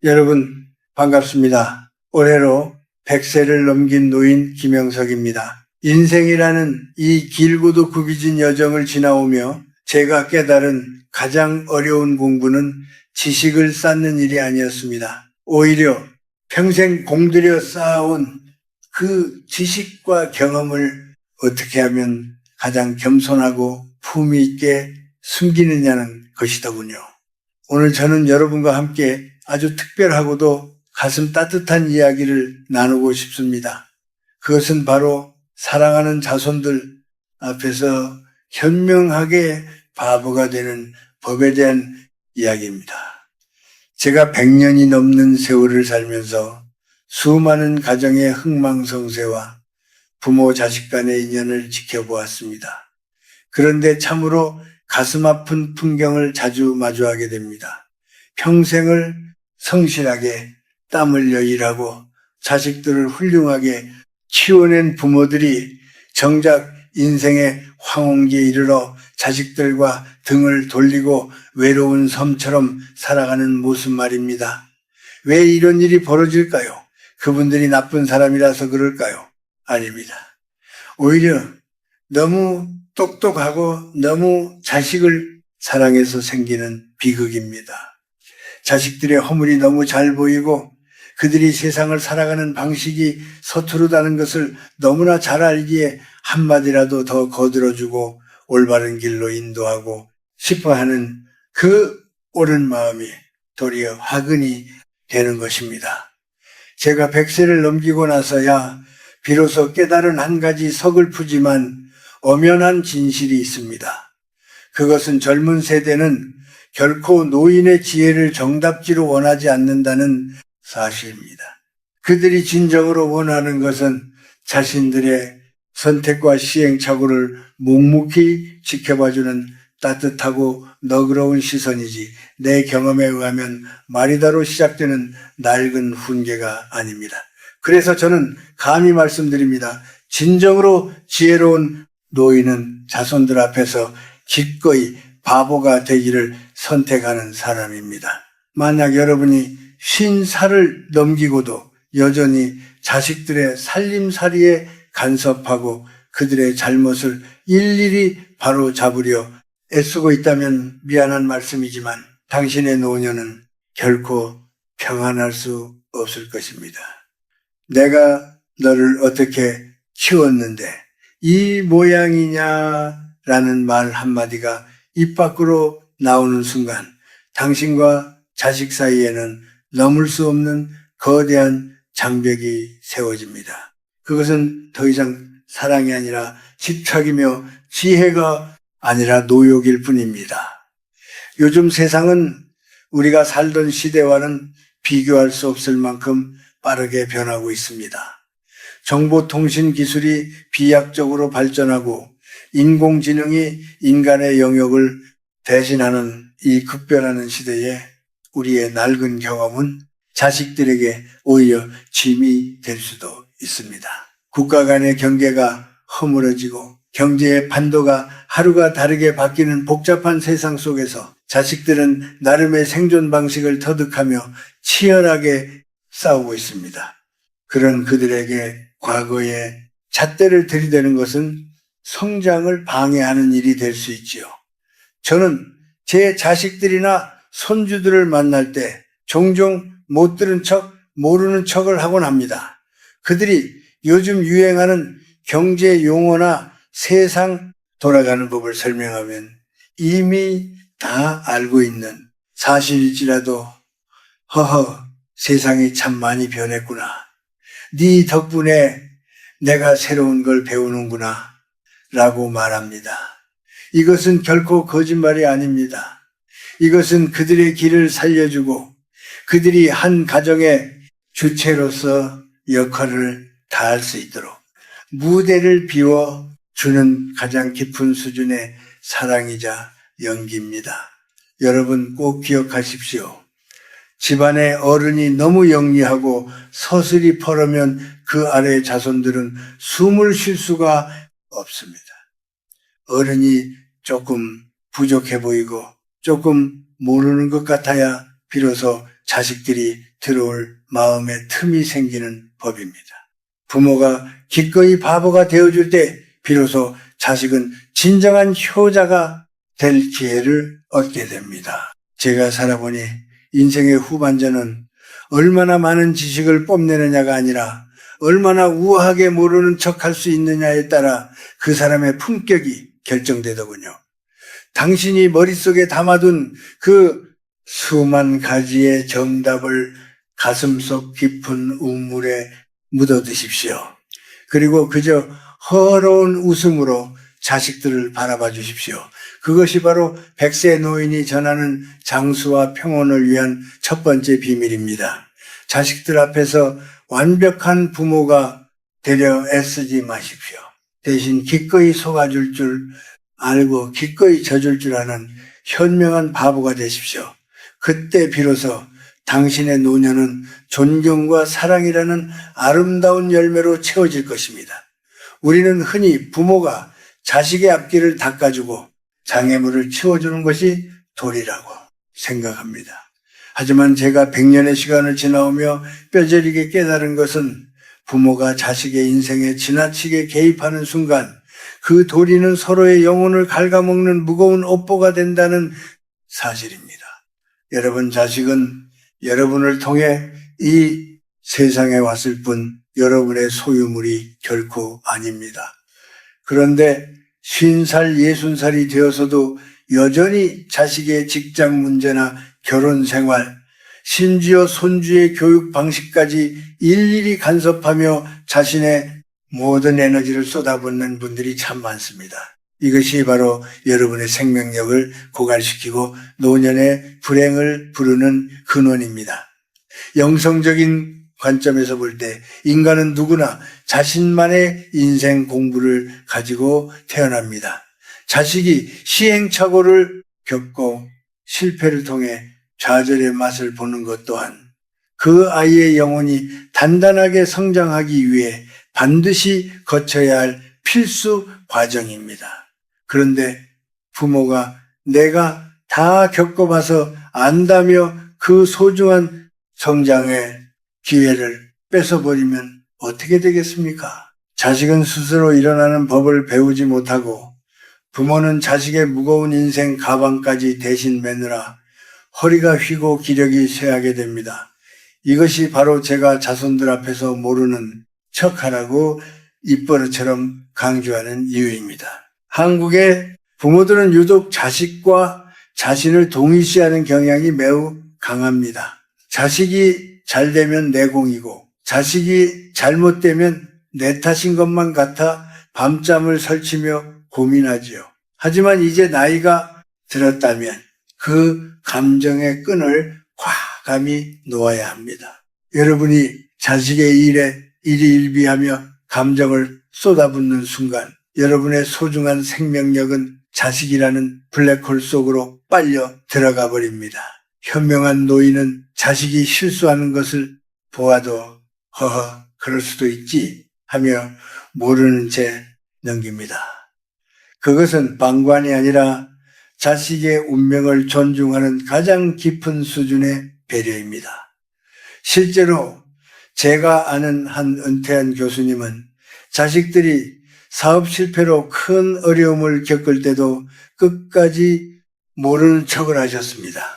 여러분 반갑습니다. 올해로 100세를 넘긴 노인 김영석입니다. 인생이라는 이 길고도 굽이진 여정을 지나오며 제가 깨달은 가장 어려운 공부는 지식을 쌓는 일이 아니었습니다. 오히려 평생 공들여 쌓아온 그 지식과 경험을 어떻게 하면 가장 겸손하고 품위 있게 숨기느냐는 것이더군요. 오늘 저는 여러분과 함께 아주 특별하고도 가슴 따뜻한 이야기를 나누고 싶습니다. 그것은 바로 사랑하는 자손들 앞에서 현명하게 바보가 되는 법에 대한 이야기입니다. 제가 100년이 넘는 세월을 살면서 수많은 가정의 흥망성쇠와 부모 자식 간의 인연을 지켜보았습니다. 그런데 참으로 가슴 아픈 풍경을 자주 마주하게 됩니다. 평생을 성실하게 땀 흘려 일하고 자식들을 훌륭하게 키워낸 부모들이 정작 인생의 황혼기에 이르러 자식들과 등을 돌리고 외로운 섬처럼 살아가는 모습 말입니다. 왜 이런 일이 벌어질까요? 그분들이 나쁜 사람이라서 그럴까요? 아닙니다. 오히려 너무 똑똑하고 너무 자식을 사랑해서 생기는 비극입니다. 자식들의 허물이 너무 잘 보이고 그들이 세상을 살아가는 방식이 서투르다는 것을 너무나 잘 알기에 한마디라도 더 거들어주고 올바른 길로 인도하고 싶어하는 그 옳은 마음이 도리어 화근이 되는 것입니다. 제가 100세를 넘기고 나서야 비로소 깨달은 한 가지 서글프지만 엄연한 진실이 있습니다. 그것은 젊은 세대는 결코 노인의 지혜를 정답지로 원하지 않는다는 사실입니다. 그들이 진정으로 원하는 것은 자신들의 선택과 시행착오를 묵묵히 지켜봐주는 따뜻하고 너그러운 시선이지 내 경험에 의하면 마리다로 시작되는 낡은 훈계가 아닙니다. 그래서 저는 감히 말씀드립니다. 진정으로 지혜로운 노인은 자손들 앞에서 기꺼이 바보가 되기를 선택하는 사람입니다. 만약 여러분이 50살을 넘기고도 여전히 자식들의 살림살이에 간섭하고 그들의 잘못을 일일이 바로 잡으려 애쓰고 있다면 미안한 말씀이지만 당신의 노년은 결코 평안할 수 없을 것입니다. 내가 너를 어떻게 키웠는데 이 모양이냐라는 말 한마디가 입 밖으로 나오는 순간 당신과 자식 사이에는 넘을 수 없는 거대한 장벽이 세워집니다. 그것은 더 이상 사랑이 아니라 집착이며 지혜가 아니라 노욕일 뿐입니다. 요즘 세상은 우리가 살던 시대와는 비교할 수 없을 만큼 빠르게 변하고 있습니다. 정보통신 기술이 비약적으로 발전하고 인공지능이 인간의 영역을 대신하는 이 급변하는 시대에 우리의 낡은 경험은 자식들에게 오히려 짐이 될 수도 있습니다. 국가 간의 경계가 허물어지고 경제의 판도가 하루가 다르게 바뀌는 복잡한 세상 속에서 자식들은 나름의 생존 방식을 터득하며 치열하게 싸우고 있습니다. 그런 그들에게 과거에 잣대를 들이대는 것은 성장을 방해하는 일이 될 수 있지요. 저는 제 자식들이나 손주들을 만날 때 종종 못 들은 척, 모르는 척을 하곤 합니다. 그들이 요즘 유행하는 경제 용어나 세상 돌아가는 법을 설명하면 이미 다 알고 있는 사실일지라도 허허 세상이 참 많이 변했구나. 네 덕분에 내가 새로운 걸 배우는구나 라고 말합니다. 이것은 결코 거짓말이 아닙니다. 이것은 그들의 길을 살려주고 그들이 한 가정의 주체로서 역할을 다할 수 있도록 무대를 비워주는 가장 깊은 수준의 사랑이자 연기입니다. 여러분 꼭 기억하십시오. 집안의 어른이 너무 영리하고 서슬이 퍼러면 그 아래의 자손들은 숨을 쉴 수가 없습니다. 어른이 조금 부족해 보이고 조금 모르는 것 같아야 비로소 자식들이 들어올 마음의 틈이 생기는 법입니다. 부모가 기꺼이 바보가 되어줄 때 비로소 자식은 진정한 효자가 될 기회를 얻게 됩니다. 제가 살아보니 인생의 후반전은 얼마나 많은 지식을 뽐내느냐가 아니라 얼마나 우아하게 모르는 척할 수 있느냐에 따라 그 사람의 품격이 결정되더군요. 당신이 머릿속에 담아둔 그 수만 가지의 정답을 가슴속 깊은 우물에 묻어두십시오. 그리고 그저 허러운 웃음으로 자식들을 바라봐 주십시오. 그것이 바로 100세 노인이 전하는 장수와 평온을 위한 첫 번째 비밀입니다. 자식들 앞에서 완벽한 부모가 되려 애쓰지 마십시오. 대신 기꺼이 속아줄 줄 알고 기꺼이 져줄 줄 아는 현명한 바보가 되십시오. 그때 비로소 당신의 노년은 존경과 사랑이라는 아름다운 열매로 채워질 것입니다. 우리는 흔히 부모가 자식의 앞길을 닦아주고 장애물을 치워주는 것이 도리라고 생각합니다. 하지만 제가 100년의 시간을 지나오며 뼈저리게 깨달은 것은 부모가 자식의 인생에 지나치게 개입하는 순간 그 도리는 서로의 영혼을 갉아먹는 무거운 업보가 된다는 사실입니다. 여러분 자식은 여러분을 통해 이 세상에 왔을 뿐 여러분의 소유물이 결코 아닙니다. 그런데 50살, 60살이 되어서도 여전히 자식의 직장 문제나 결혼 생활, 심지어 손주의 교육 방식까지 일일이 간섭하며 자신의 모든 에너지를 쏟아붓는 분들이 참 많습니다. 이것이 바로 여러분의 생명력을 고갈시키고 노년의 불행을 부르는 근원입니다. 영성적인 관점에서 볼 때 인간은 누구나 자신만의 인생 공부를 가지고 태어납니다. 자식이 시행착오를 겪고 실패를 통해 좌절의 맛을 보는 것 또한 그 아이의 영혼이 단단하게 성장하기 위해 반드시 거쳐야 할 필수 과정입니다. 그런데 부모가 내가 다 겪어봐서 안다며 그 소중한 성장의 기회를 뺏어버리면 어떻게 되겠습니까? 자식은 스스로 일어나는 법을 배우지 못하고 부모는 자식의 무거운 인생 가방까지 대신 매느라 허리가 휘고 기력이 쇠하게 됩니다. 이것이 바로 제가 자손들 앞에서 모르는 척하라고 입버릇처럼 강조하는 이유입니다. 한국의 부모들은 유독 자식과 자신을 동일시하는 경향이 매우 강합니다. 자식이 잘 되면 내 공이고 자식이 잘못되면 내 탓인 것만 같아 밤잠을 설치며 고민하지요. 하지만 이제 나이가 들었다면 그 감정의 끈을 과감히 놓아야 합니다. 여러분이 자식의 일에 일희일비하며 감정을 쏟아붓는 순간 여러분의 소중한 생명력은 자식이라는 블랙홀 속으로 빨려 들어가 버립니다. 현명한 노인은 자식이 실수하는 것을 보아도 허허 그럴 수도 있지 하며 모르는 채 넘깁니다. 그것은 방관이 아니라 자식의 운명을 존중하는 가장 깊은 수준의 배려입니다. 실제로 제가 아는 한 은퇴한 교수님은 자식들이 사업 실패로 큰 어려움을 겪을 때도 끝까지 모르는 척을 하셨습니다.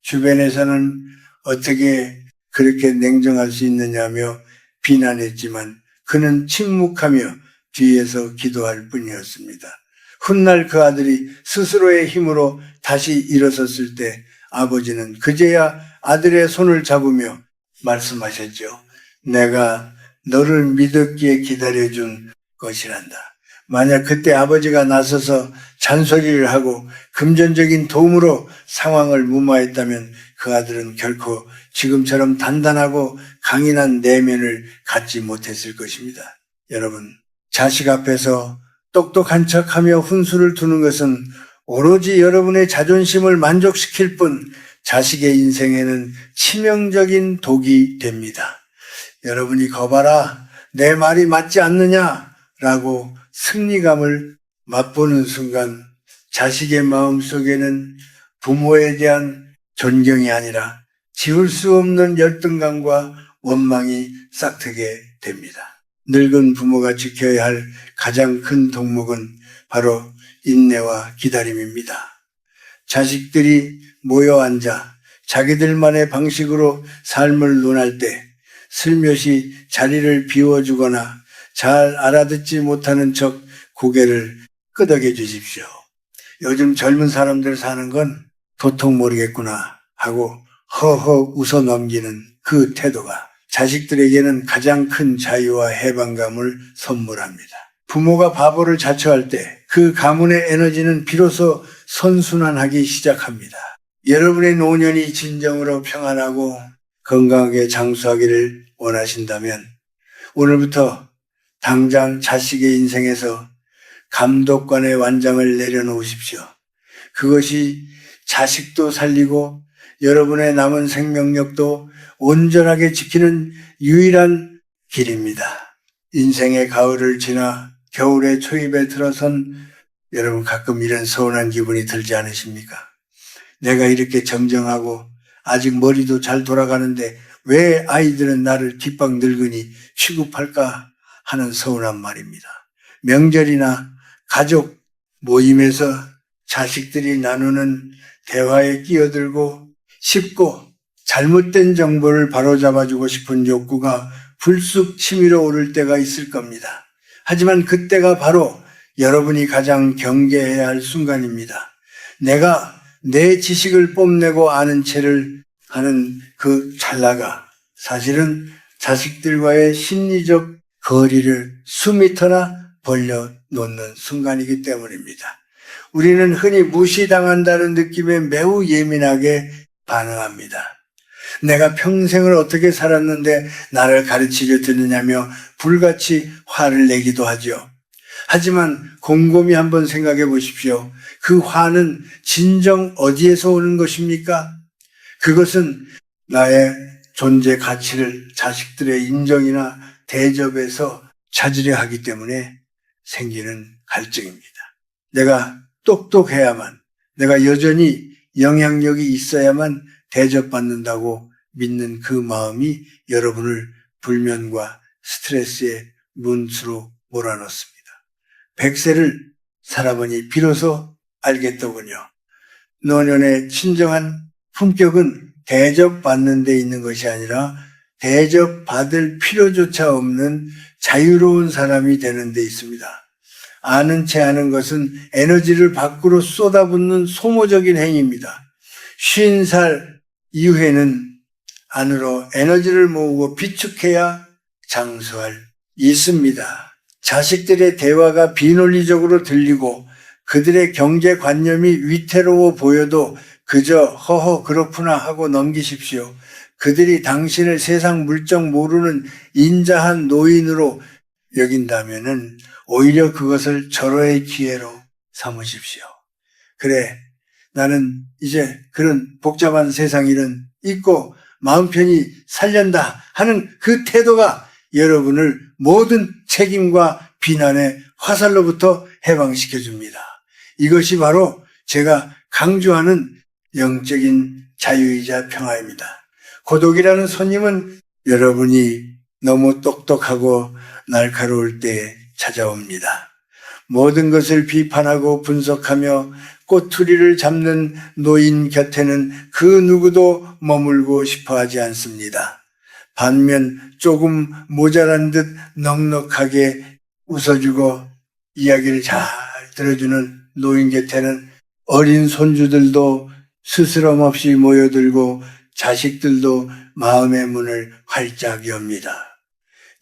주변에서는 어떻게 그렇게 냉정할 수 있느냐며 비난했지만 그는 침묵하며 뒤에서 기도할 뿐이었습니다. 훗날 그 아들이 스스로의 힘으로 다시 일어섰을 때 아버지는 그제야 아들의 손을 잡으며 말씀하셨죠. 내가 너를 믿었기에 기다려준 것이란다. 만약 그때 아버지가 나서서 잔소리를 하고 금전적인 도움으로 상황을 무마했다면 그 아들은 결코 지금처럼 단단하고 강인한 내면을 갖지 못했을 것입니다. 여러분, 자식 앞에서 똑똑한 척하며 훈수를 두는 것은 오로지 여러분의 자존심을 만족시킬 뿐 자식의 인생에는 치명적인 독이 됩니다. 여러분이 거봐라, 내 말이 맞지 않느냐라고 승리감을 맛보는 순간 자식의 마음속에는 부모에 대한 존경이 아니라 지울 수 없는 열등감과 원망이 싹트게 됩니다. 늙은 부모가 지켜야 할 가장 큰 덕목은 바로 인내와 기다림입니다. 자식들이 모여 앉아 자기들만의 방식으로 삶을 논할 때 슬며시 자리를 비워주거나 잘 알아듣지 못하는 척 고개를 끄덕여 주십시오. 요즘 젊은 사람들 사는 건 도통 모르겠구나 하고 허허 웃어 넘기는 그 태도가 자식들에게는 가장 큰 자유와 해방감을 선물합니다. 부모가 바보를 자처할 때 그 가문의 에너지는 비로소 선순환하기 시작합니다. 여러분의 노년이 진정으로 평안하고 건강하게 장수하기를 원하신다면 오늘부터 당장 자식의 인생에서 감독관의 완장을 내려놓으십시오. 그것이 자식도 살리고 여러분의 남은 생명력도 온전하게 지키는 유일한 길입니다. 인생의 가을을 지나 겨울의 초입에 들어선 여러분 가끔 이런 서운한 기분이 들지 않으십니까? 내가 이렇게 정정하고 아직 머리도 잘 돌아가는데 왜 아이들은 나를 뒷방 늙으니 취급할까 하는 서운한 말입니다. 명절이나 가족 모임에서 자식들이 나누는 대화에 끼어들고 싶고 잘못된 정보를 바로잡아주고 싶은 욕구가 불쑥 치밀어 오를 때가 있을 겁니다. 하지만 그때가 바로 여러분이 가장 경계해야 할 순간입니다. 내가 내 지식을 뽐내고 아는 체를 하는 그 찰나가 사실은 자식들과의 심리적 거리를 수미터나 벌려놓는 순간이기 때문입니다. 우리는 흔히 무시당한다는 느낌에 매우 예민하게 반응합니다. 내가 평생을 어떻게 살았는데 나를 가르치려 드느냐며 불같이 화를 내기도 하죠. 하지만 곰곰이 한번 생각해 보십시오. 그 화는 진정 어디에서 오는 것입니까? 그것은 나의 존재 가치를 자식들의 인정이나 대접에서 찾으려 하기 때문에 생기는 갈증입니다. 내가 똑똑해야만, 내가 여전히 영향력이 있어야만 대접받는다고 믿는 그 마음이 여러분을 불면과 스트레스의 문수로 몰아넣습니다. 100세를 살아보니 비로소 알겠더군요. 노년의 진정한 품격은 대접받는 데 있는 것이 아니라 대접받을 필요조차 없는 자유로운 사람이 되는 데 있습니다. 아는 채 하는 것은 에너지를 밖으로 쏟아붓는 소모적인 행위입니다. 50살 이후에는 안으로 에너지를 모으고 비축해야 장수할 있습니다. 자식들의 대화가 비논리적으로 들리고 그들의 경제관념이 위태로워 보여도 그저 허허 그렇구나 하고 넘기십시오. 그들이 당신을 세상 물정 모르는 인자한 노인으로 여긴다면은 오히려 그것을 절호의 기회로 삼으십시오. 그래, 나는 이제 그런 복잡한 세상 일은 잊고 마음 편히 살련다 하는 그 태도가 여러분을 모든 책임과 비난의 화살로부터 해방시켜줍니다. 이것이 바로 제가 강조하는 영적인 자유이자 평화입니다. 고독이라는 손님은 여러분이 너무 똑똑하고 날카로울 때 찾아옵니다. 모든 것을 비판하고 분석하며 꼬투리를 잡는 노인 곁에는 그 누구도 머물고 싶어 하지 않습니다. 반면 조금 모자란 듯 넉넉하게 웃어주고 이야기를 잘 들어주는 노인 곁에는 어린 손주들도 스스럼 없이 모여들고 자식들도 마음의 문을 활짝 엽니다.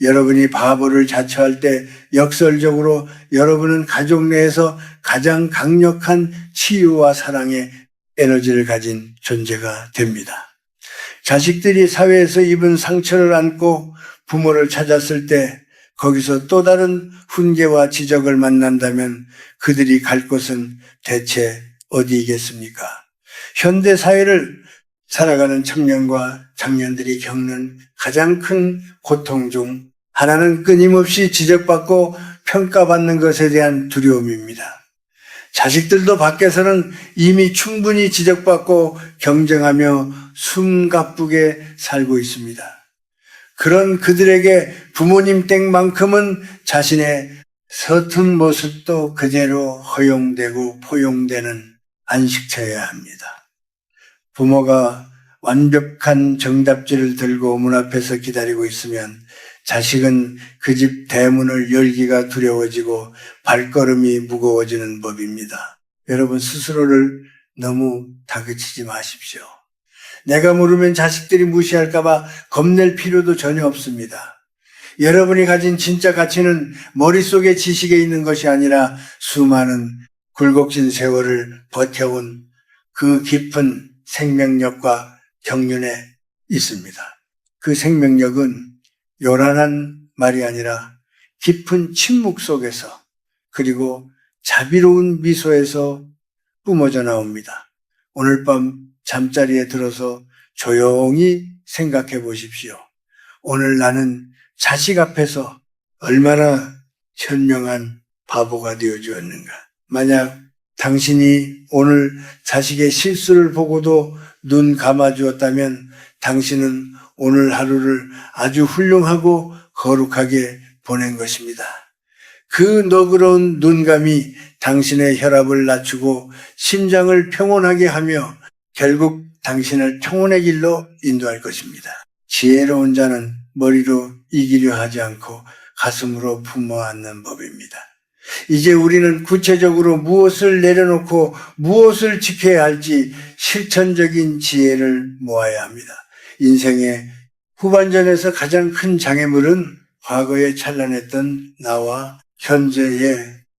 여러분이 바보를 자처할 때 역설적으로 여러분은 가족 내에서 가장 강력한 치유와 사랑의 에너지를 가진 존재가 됩니다. 자식들이 사회에서 입은 상처를 안고 부모를 찾았을 때 거기서 또 다른 훈계와 지적을 만난다면 그들이 갈 곳은 대체 어디이겠습니까? 현대 사회를 살아가는 청년과 장년들이 겪는 가장 큰 고통 중 하나는 끊임없이 지적받고 평가받는 것에 대한 두려움입니다. 자식들도 밖에서는 이미 충분히 지적받고 경쟁하며 숨가쁘게 살고 있습니다. 그런 그들에게 부모님 댁만큼은 자신의 서툰 모습도 그대로 허용되고 포용되는 안식처여야 합니다. 부모가 완벽한 정답지를 들고 문 앞에서 기다리고 있으면 자식은 그 집 대문을 열기가 두려워지고 발걸음이 무거워지는 법입니다. 여러분 스스로를 너무 다그치지 마십시오. 내가 모르면 자식들이 무시할까봐 겁낼 필요도 전혀 없습니다. 여러분이 가진 진짜 가치는 머릿속의 지식에 있는 것이 아니라 수많은 굴곡진 세월을 버텨온 그 깊은 생명력과 경륜에 있습니다. 그 생명력은 요란한 말이 아니라 깊은 침묵 속에서 그리고 자비로운 미소에서 뿜어져 나옵니다. 오늘 밤 잠자리에 들어서 조용히 생각해 보십시오. 오늘 나는 자식 앞에서 얼마나 현명한 바보가 되어 주었는가. 만약 당신이 오늘 자식의 실수를 보고도 눈 감아 주었다면 당신은 오늘 하루를 아주 훌륭하고 거룩하게 보낸 것입니다. 그 너그러운 눈감이 당신의 혈압을 낮추고 심장을 평온하게 하며 결국 당신을 평온의 길로 인도할 것입니다. 지혜로운 자는 머리로 이기려 하지 않고 가슴으로 품어 안는 법입니다. 이제 우리는 구체적으로 무엇을 내려놓고 무엇을 지켜야 할지 실천적인 지혜를 모아야 합니다. 인생의 후반전에서 가장 큰 장애물은 과거에 찬란했던 나와 현재의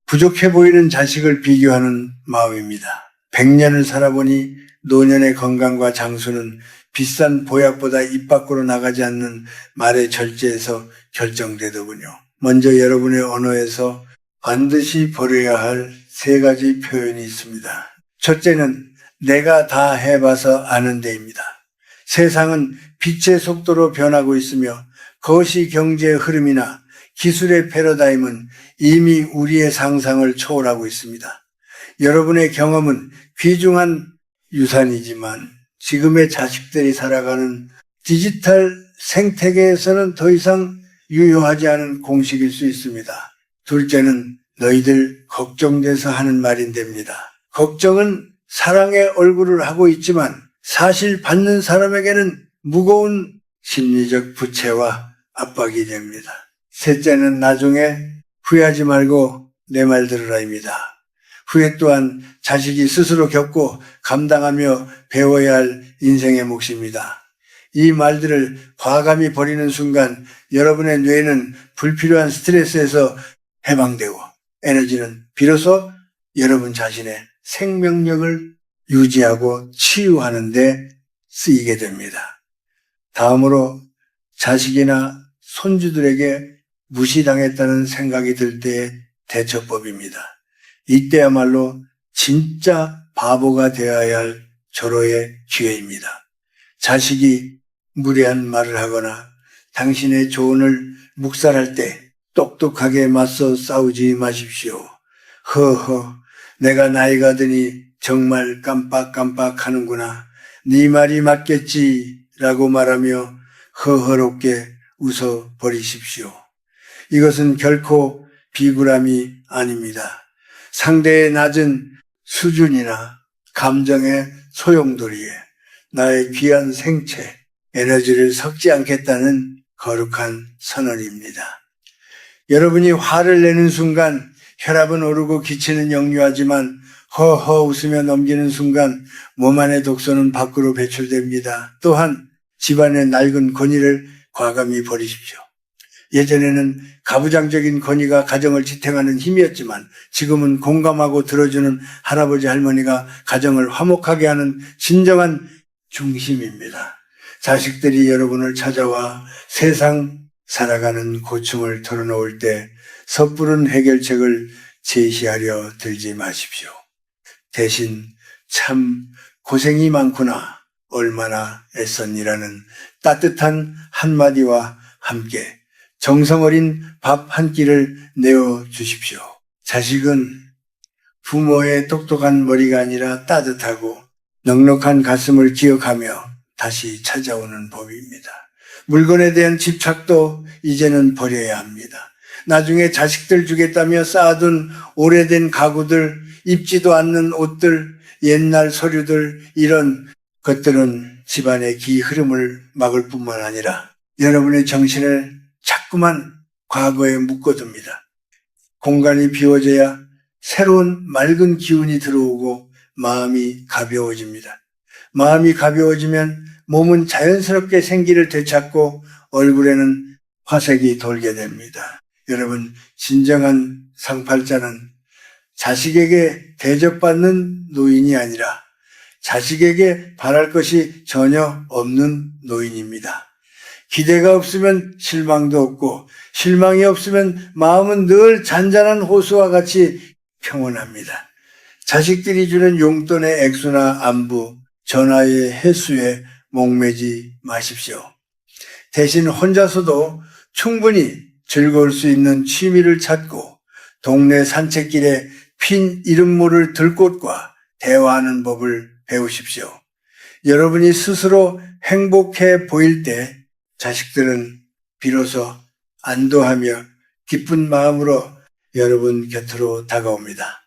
부족해 보이는 자식을 비교하는 마음입니다. 100년을 살아보니 노년의 건강과 장수는 비싼 보약보다 입 밖으로 나가지 않는 말의 절제에서 결정되더군요. 먼저 여러분의 언어에서 반드시 버려야 할 3가지 표현이 있습니다. 첫째는 내가 다 해봐서 아는 데입니다. 세상은 빛의 속도로 변하고 있으며 거시 경제의 흐름이나 기술의 패러다임은 이미 우리의 상상을 초월하고 있습니다. 여러분의 경험은 귀중한 유산이지만 지금의 자식들이 살아가는 디지털 생태계에서는 더 이상 유효하지 않은 공식일 수 있습니다. 둘째는 너희들 걱정돼서 하는 말인데입니다. 걱정은 사랑의 얼굴을 하고 있지만 사실 받는 사람에게는 무거운 심리적 부채와 압박이 됩니다. 셋째는 나중에 후회하지 말고 내 말 들으라입니다. 후회 또한 자식이 스스로 겪고 감당하며 배워야 할 인생의 몫입니다. 이 말들을 과감히 버리는 순간 여러분의 뇌는 불필요한 스트레스에서 해방되고 에너지는 비로소 여러분 자신의 생명력을 유지하고 치유하는 데 쓰이게 됩니다. 다음으로 자식이나 손주들에게 무시당했다는 생각이 들 때의 대처법입니다. 이때야말로 진짜 바보가 되어야 할 절호의 기회입니다. 자식이 무례한 말을 하거나 당신의 조언을 묵살할 때 똑똑하게 맞서 싸우지 마십시오. 허허, 내가 나이가 드니 정말 깜빡깜빡 하는구나. 네 말이 맞겠지 라고 말하며 허허롭게 웃어버리십시오. 이것은 결코 비굴함이 아닙니다. 상대의 낮은 수준이나 감정의 소용돌이에 나의 귀한 생체, 에너지를 섞지 않겠다는 거룩한 선언입니다. 여러분이 화를 내는 순간 혈압은 오르고 기치는 역류하지만 허허 웃으며 넘기는 순간 몸 안의 독소는 밖으로 배출됩니다. 또한 집안의 낡은 권위를 과감히 버리십시오. 예전에는 가부장적인 권위가 가정을 지탱하는 힘이었지만 지금은 공감하고 들어주는 할아버지 할머니가 가정을 화목하게 하는 진정한 중심입니다. 자식들이 여러분을 찾아와 세상 살아가는 고충을 털어놓을 때 섣부른 해결책을 제시하려 들지 마십시오. 대신 참 고생이 많구나, 얼마나 애썼니라는 따뜻한 한마디와 함께 정성 어린 밥 한 끼를 내어주십시오. 자식은 부모의 똑똑한 머리가 아니라 따뜻하고 넉넉한 가슴을 기억하며 다시 찾아오는 법입니다. 물건에 대한 집착도 이제는 버려야 합니다. 나중에 자식들 주겠다며 쌓아둔 오래된 가구들, 입지도 않는 옷들, 옛날 서류들, 이런 것들은 집안의 기 흐름을 막을 뿐만 아니라 여러분의 정신을 자꾸만 과거에 묶어둡니다. 공간이 비워져야 새로운 맑은 기운이 들어오고 마음이 가벼워집니다. 마음이 가벼워지면 몸은 자연스럽게 생기를 되찾고 얼굴에는 화색이 돌게 됩니다. 여러분, 진정한 상팔자는 자식에게 대접받는 노인이 아니라 자식에게 바랄 것이 전혀 없는 노인입니다. 기대가 없으면 실망도 없고 실망이 없으면 마음은 늘 잔잔한 호수와 같이 평온합니다. 자식들이 주는 용돈의 액수나 안부, 전화의 횟수에 목매지 마십시오. 대신 혼자서도 충분히 즐거울 수 있는 취미를 찾고 동네 산책길에 핀 이름 모를 들꽃과 대화하는 법을 배우십시오. 여러분이 스스로 행복해 보일 때 자식들은 비로소 안도하며 기쁜 마음으로 여러분 곁으로 다가옵니다.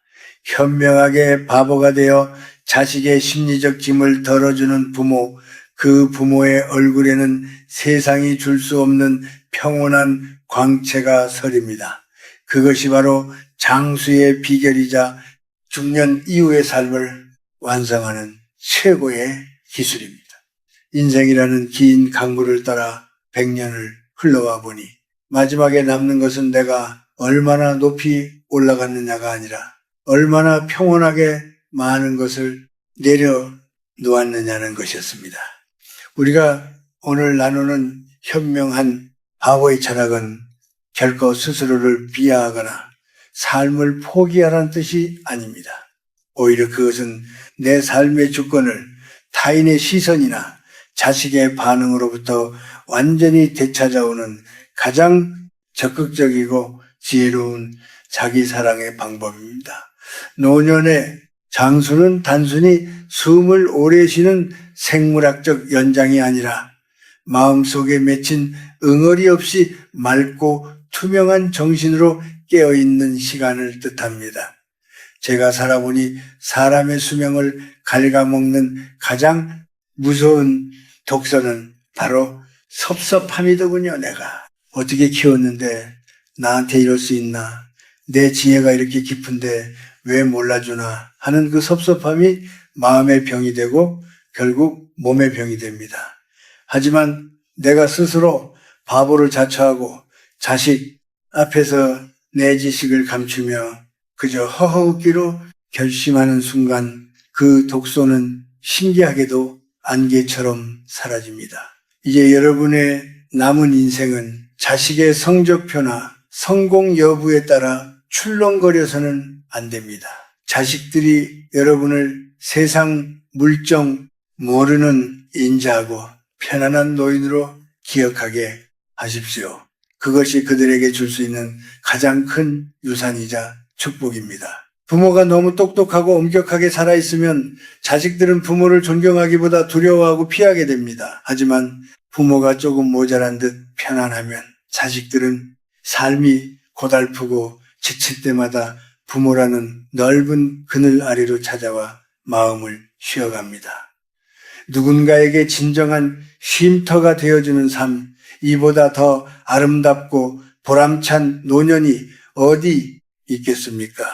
현명하게 바보가 되어 자식의 심리적 짐을 덜어주는 부모, 그 부모의 얼굴에는 세상이 줄 수 없는 평온한 광채가 서립니다. 그것이 바로 장수의 비결이자 중년 이후의 삶을 완성하는 최고의 기술입니다. 인생이라는 긴 강물을 따라 100년을 흘러와 보니 마지막에 남는 것은 내가 얼마나 높이 올라갔느냐가 아니라 얼마나 평온하게 많은 것을 내려놓았느냐는 것이었습니다. 우리가 오늘 나누는 현명한 바보의 철학은 결코 스스로를 비하하거나 삶을 포기하라는 뜻이 아닙니다. 오히려 그것은 내 삶의 주권을 타인의 시선이나 자식의 반응으로부터 완전히 되찾아오는 가장 적극적이고 지혜로운 자기 사랑의 방법입니다. 노년의 장수는 단순히 숨을 오래 쉬는 생물학적 연장이 아니라 마음속에 맺힌 응어리 없이 맑고 투명한 정신으로 깨어있는 시간을 뜻합니다. 제가 살아보니 사람의 수명을 갉아먹는 가장 무서운 독소는 바로 섭섭함이더군요. 내가 어떻게 키웠는데 나한테 이럴 수 있나, 내 지혜가 이렇게 깊은데 왜 몰라주나 하는 그 섭섭함이 마음의 병이 되고 결국 몸의 병이 됩니다. 하지만 내가 스스로 바보를 자처하고 자식 앞에서 내 지식을 감추며 그저 허허웃기로 결심하는 순간 그 독소는 신기하게도 안개처럼 사라집니다. 이제 여러분의 남은 인생은 자식의 성적표나 성공 여부에 따라 출렁거려서는 안 됩니다. 자식들이 여러분을 세상 물정 모르는 인자하고 편안한 노인으로 기억하게 하십시오. 그것이 그들에게 줄 수 있는 가장 큰 유산이자 축복입니다. 부모가 너무 똑똑하고 엄격하게 살아있으면 자식들은 부모를 존경하기보다 두려워하고 피하게 됩니다. 하지만 부모가 조금 모자란 듯 편안하면 자식들은 삶이 고달프고 지칠 때마다 부모라는 넓은 그늘 아래로 찾아와 마음을 쉬어갑니다. 누군가에게 진정한 쉼터가 되어주는 삶, 이보다 더 아름답고 보람찬 노년이 어디 있겠습니까?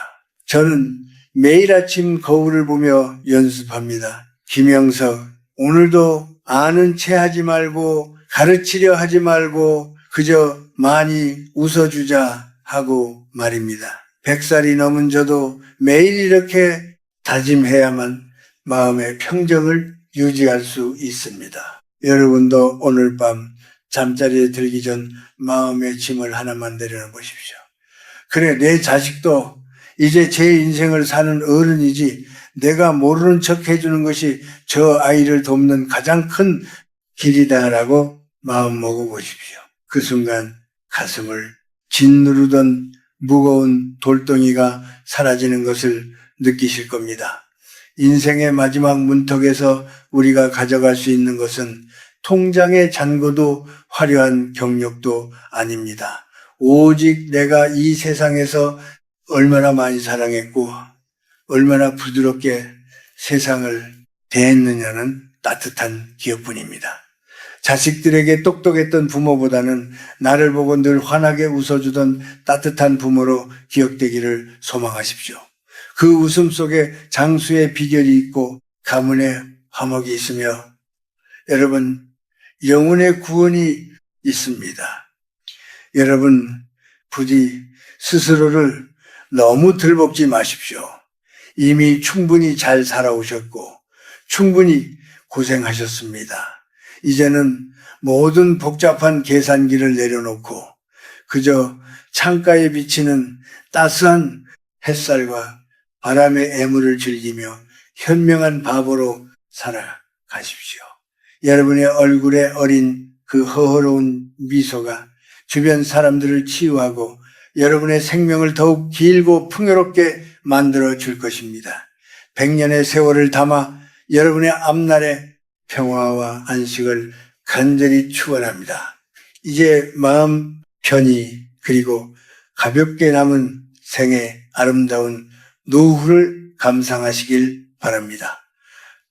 저는 매일 아침 거울을 보며 연습합니다. 김영석, 오늘도 아는 체 하지 말고 가르치려 하지 말고 그저 많이 웃어주자 하고 말입니다. 100살이 넘은 저도 매일 이렇게 다짐해야만 마음의 평정을 유지할 수 있습니다. 여러분도 오늘 밤 잠자리에 들기 전 마음의 짐을 하나만 내려놔 보십시오. 그래, 내 자식도 이제 제 인생을 사는 어른이지 내가 모르는 척 해주는 것이 저 아이를 돕는 가장 큰 길이다라고 마음 먹어보십시오. 그 순간 가슴을 짓누르던 무거운 돌덩이가 사라지는 것을 느끼실 겁니다. 인생의 마지막 문턱에서 우리가 가져갈 수 있는 것은 통장의 잔고도 화려한 경력도 아닙니다. 오직 내가 이 세상에서 얼마나 많이 사랑했고 얼마나 부드럽게 세상을 대했느냐는 따뜻한 기억뿐입니다. 자식들에게 똑똑했던 부모보다는 나를 보고 늘 환하게 웃어주던 따뜻한 부모로 기억되기를 소망하십시오. 그 웃음 속에 장수의 비결이 있고 가문의 화목이 있으며 여러분 영혼의 구원이 있습니다. 여러분 부디 스스로를 너무 들볶지 마십시오. 이미 충분히 잘 살아오셨고 충분히 고생하셨습니다. 이제는 모든 복잡한 계산기를 내려놓고 그저 창가에 비치는 따스한 햇살과 바람의 애물을 즐기며 현명한 바보로 살아가십시오. 여러분의 얼굴에 어린 그 허허로운 미소가 주변 사람들을 치유하고 여러분의 생명을 더욱 길고 풍요롭게 만들어 줄 것입니다. 100년의 세월을 담아 여러분의 앞날에 평화와 안식을 간절히 축원합니다. 이제 마음 편히 그리고 가볍게 남은 생의 아름다운 노후를 감상하시길 바랍니다.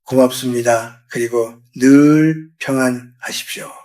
고맙습니다. 그리고 늘 평안하십시오.